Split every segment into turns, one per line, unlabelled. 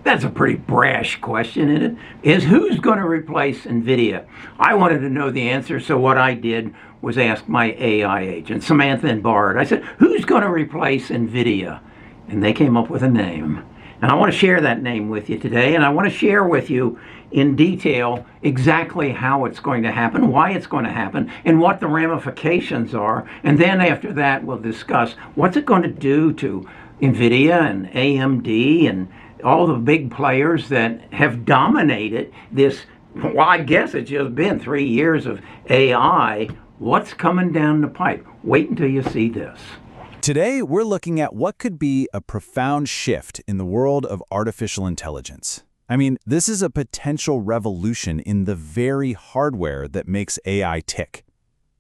That's a pretty brash question, isn't it? Is who's going to replace Nvidia? I wanted to know the answer, so what I did was ask my AI agent, Samantha and Bard. I said, who's going to replace Nvidia? And they came up with a name. And I want to share that name with you today, and I want to share with you in detail exactly how it's going to happen, why it's going to happen, and what the ramifications are. And then after that, we'll discuss what's it going to do to Nvidia and AMD and all the big players that have dominated this. Well, I guess it's just been 3 years of AI. What's coming down the pipe? Wait until you see this.
Today, we're looking at what could be a profound shift in the world of artificial intelligence. I mean, this is a potential revolution in the very hardware that makes AI tick.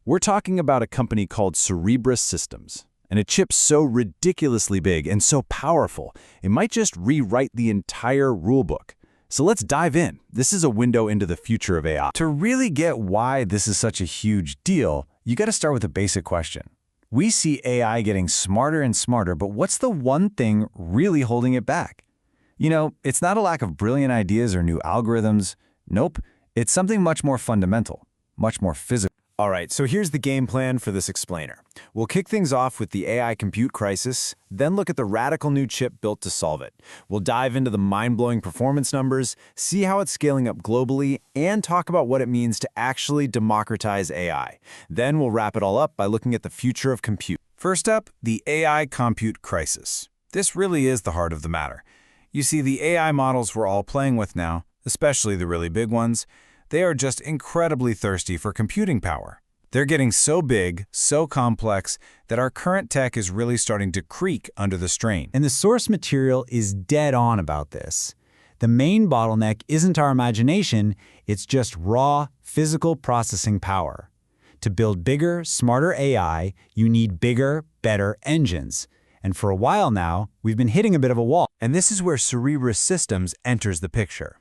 We're talking about a company called Cerebras Systems, and a chip so ridiculously big and so powerful, it might just rewrite the entire rulebook. So let's dive in. This is a window into the future of AI. To really get why this is such a huge deal, you got to start with a basic question. We see AI getting smarter and smarter, but what's the one thing really holding it back? You know, it's not a lack of brilliant ideas or new algorithms. Nope, it's something much more fundamental, much more physical. All right, so here's the game plan for this explainer. We'll kick things off with the AI compute crisis, then look at the radical new chip built to solve it. We'll dive into the mind-blowing performance numbers, see how it's scaling up globally, and talk about what it means to actually democratize AI. Then we'll wrap it all up by looking at the future of compute. First up, the AI compute crisis. This really is the heart of the matter. You see, the AI models we're all playing with now, especially the really big ones, they are just incredibly thirsty for computing power. They're getting so big, so complex, that our current tech is really starting to creak under the strain.
And the source material is dead on about this. The main bottleneck isn't our imagination, it's just raw, physical processing power. To build bigger, smarter AI, you need bigger, better engines. And for a while now, we've been hitting a bit of a wall.
And this is where Cerebras Systems enters the picture.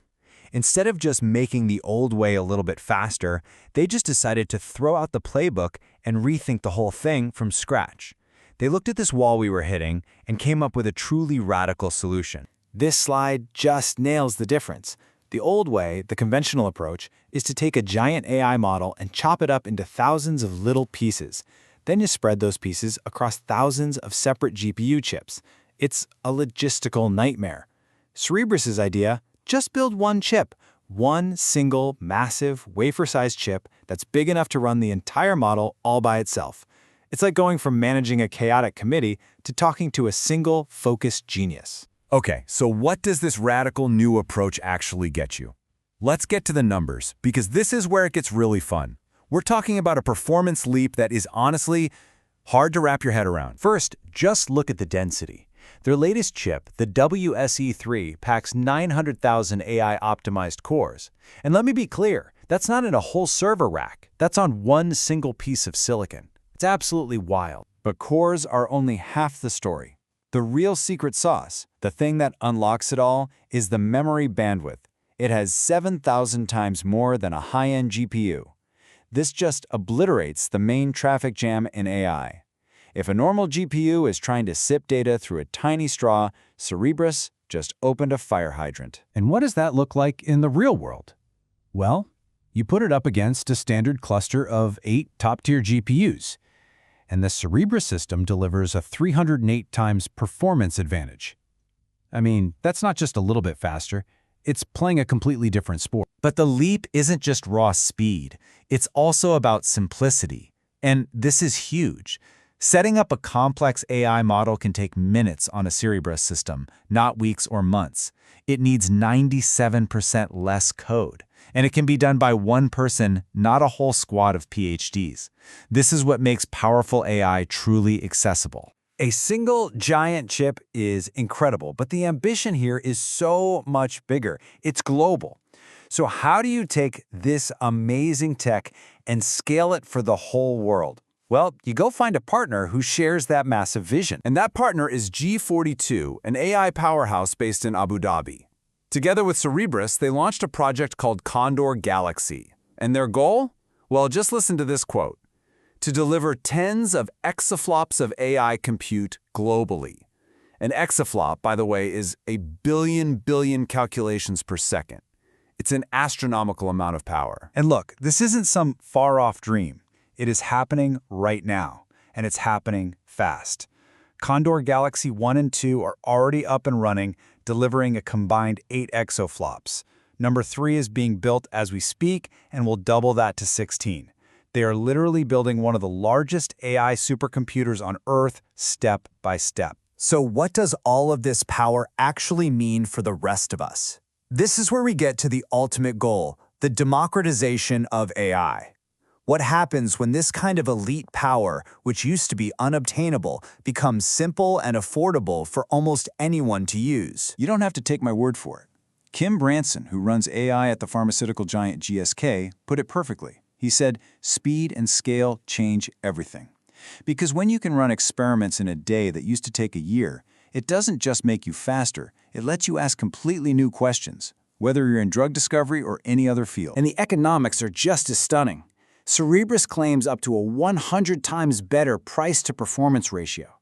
Instead of just making the old way a little bit faster, they just decided to throw out the playbook and rethink the whole thing from scratch. They looked at this wall we were hitting and came up with a truly radical solution. This slide just nails the difference. The old way, the conventional approach, is to take a giant AI model and chop it up into thousands of little pieces. Then you spread those pieces across thousands of separate GPU chips. It's a logistical nightmare. Cerebras' idea: just build one chip, one single, massive, wafer-sized chip that's big enough to run the entire model all by itself. It's like going from managing a chaotic committee to talking to a single, focused genius.
Okay, so what does this radical new approach actually get you? Let's get to the numbers, because this is where it gets really fun. We're talking about a performance leap that is honestly hard to wrap your head around.
First, just look at the density. Their latest chip, the WSE3, packs 900,000 AI-optimized cores. And let me be clear, that's not in a whole server rack. That's on one single piece of silicon. It's absolutely wild. But cores are only half the story. The real secret sauce, the thing that unlocks it all, is the memory bandwidth. It has 7,000 times more than a high-end GPU. This just obliterates the main traffic jam in AI. If a normal GPU is trying to sip data through a tiny straw, Cerebras just opened a fire hydrant.
And what does that look like in the real world? Well, you put it up against a standard cluster of 8 top-tier GPUs, and the Cerebras system delivers a 308 times performance advantage. I mean, that's not just a little bit faster, it's playing a completely different sport.
But the leap isn't just raw speed, it's also about simplicity. And this is huge. Setting up a complex AI model can take minutes on a Cerebras system, not weeks or months. It needs 97% less code. And it can be done by one person, not a whole squad of PhDs. This is what makes powerful AI truly accessible. A single giant chip is incredible, but the ambition here is so much bigger. It's global. So how do you take this amazing tech and scale it for the whole world? Well, you go find a partner who shares that massive vision.
And that partner is G42, an AI powerhouse based in Abu Dhabi. Together with Cerebras, they launched a project called Condor Galaxy. And their goal? Well, just listen to this quote: to deliver tens of exaflops of AI compute globally. An exaflop, by the way, is a billion calculations per second. It's an astronomical amount of power.
And look, this isn't some far-off dream. It is happening right now, and it's happening fast. Condor Galaxy 1 and 2 are already up and running, delivering a combined 8 exaflops. Number 3 is being built as we speak and will double that to 16. They are literally building one of the largest AI supercomputers on Earth step by step.
So what does all of this power actually mean for the rest of us? This is where we get to the ultimate goal, the democratization of AI. What happens when this kind of elite power, which used to be unobtainable, becomes simple and affordable for almost anyone to use?
You don't have to take my word for it. Kim Branson, who runs AI at the pharmaceutical giant GSK, put it perfectly. He said, speed and scale change everything. Because when you can run experiments in a day that used to take a year, it doesn't just make you faster, it lets you ask completely new questions, whether you're in drug discovery or any other field.
And the economics are just as stunning. Cerebras claims up to a 100 times better price-to-performance ratio.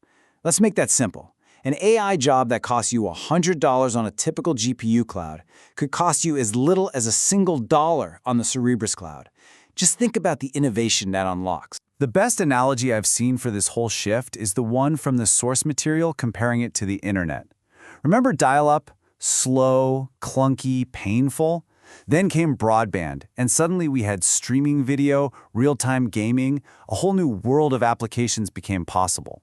Let's make that simple. An AI job that costs you $100 on a typical GPU cloud could cost you as little as a single dollar on the Cerebras cloud. Just think about the innovation that unlocks.
The best analogy I've seen for this whole shift is the one from the source material comparing it to the internet. Remember dial-up? Slow, clunky, painful? Then came broadband, and suddenly we had streaming video, real-time gaming, a whole new world of applications became possible.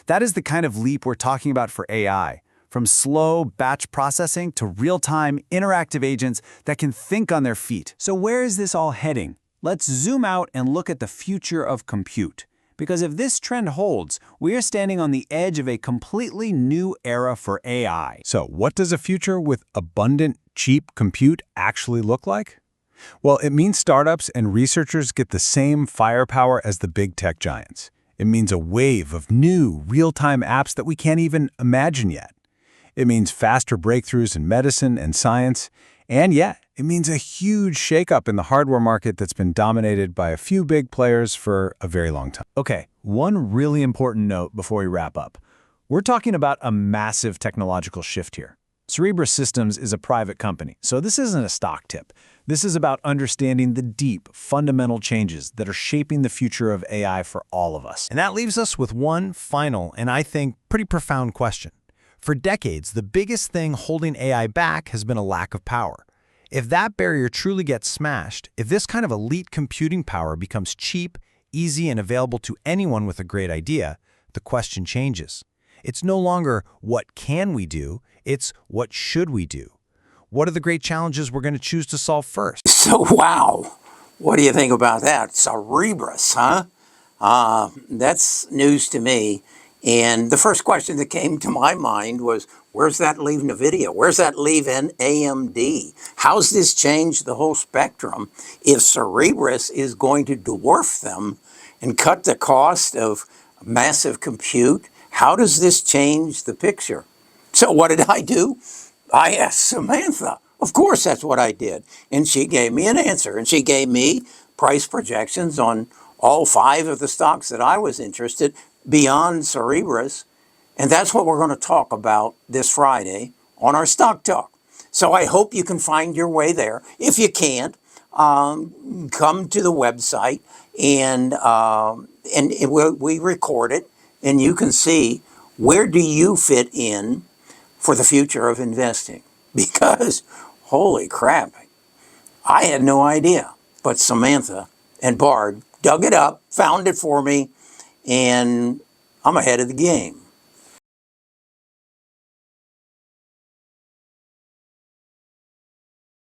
That is the kind of leap we're talking about for AI, from slow batch processing to real-time interactive agents that can think on their feet.
So where is this all heading? Let's zoom out and look at the future of compute. Because if this trend holds, we are standing on the edge of a completely new era for AI.
So what does a future with abundant, cheap compute actually look like? Well, it means startups and researchers get the same firepower as the big tech giants. It means a wave of new, real-time apps that we can't even imagine yet. It means faster breakthroughs in medicine and science. And yet, it means a huge shakeup in the hardware market that's been dominated by a few big players for a very long time.
Okay, one really important note before we wrap up. We're talking about a massive technological shift here. Cerebras Systems is a private company, so this isn't a stock tip. This is about understanding the deep, fundamental changes that are shaping the future of AI for all of us.
And that leaves us with one final and I think pretty profound question. For decades, the biggest thing holding AI back has been a lack of power. If that barrier truly gets smashed, if this kind of elite computing power becomes cheap, easy, and available to anyone with a great idea, the question changes. It's no longer what can we do, it's what should we do. What are the great challenges we're going to choose to solve first?
So, wow. What do you think about that? Cerebras, huh? That's news to me. And the first question that came to my mind was, where's that leave Nvidia? Where's that leave AMD? How's this change the whole spectrum if Cerebras is going to dwarf them and cut the cost of massive compute? How does this change the picture? So what did I do? I asked Samantha. Of course, that's what I did. And she gave me an answer. And she gave me price projections on all 5 of the stocks that I was interested beyond Cerebras. And that's what we're going to talk about this Friday on our Stock Talk. So I hope you can find your way there. If you can't, come to the website and we record it, and you can see where do you fit in for the future of investing. Because, holy crap, I had no idea. But Samantha and Bard dug it up, found it for me, and I'm ahead of the game.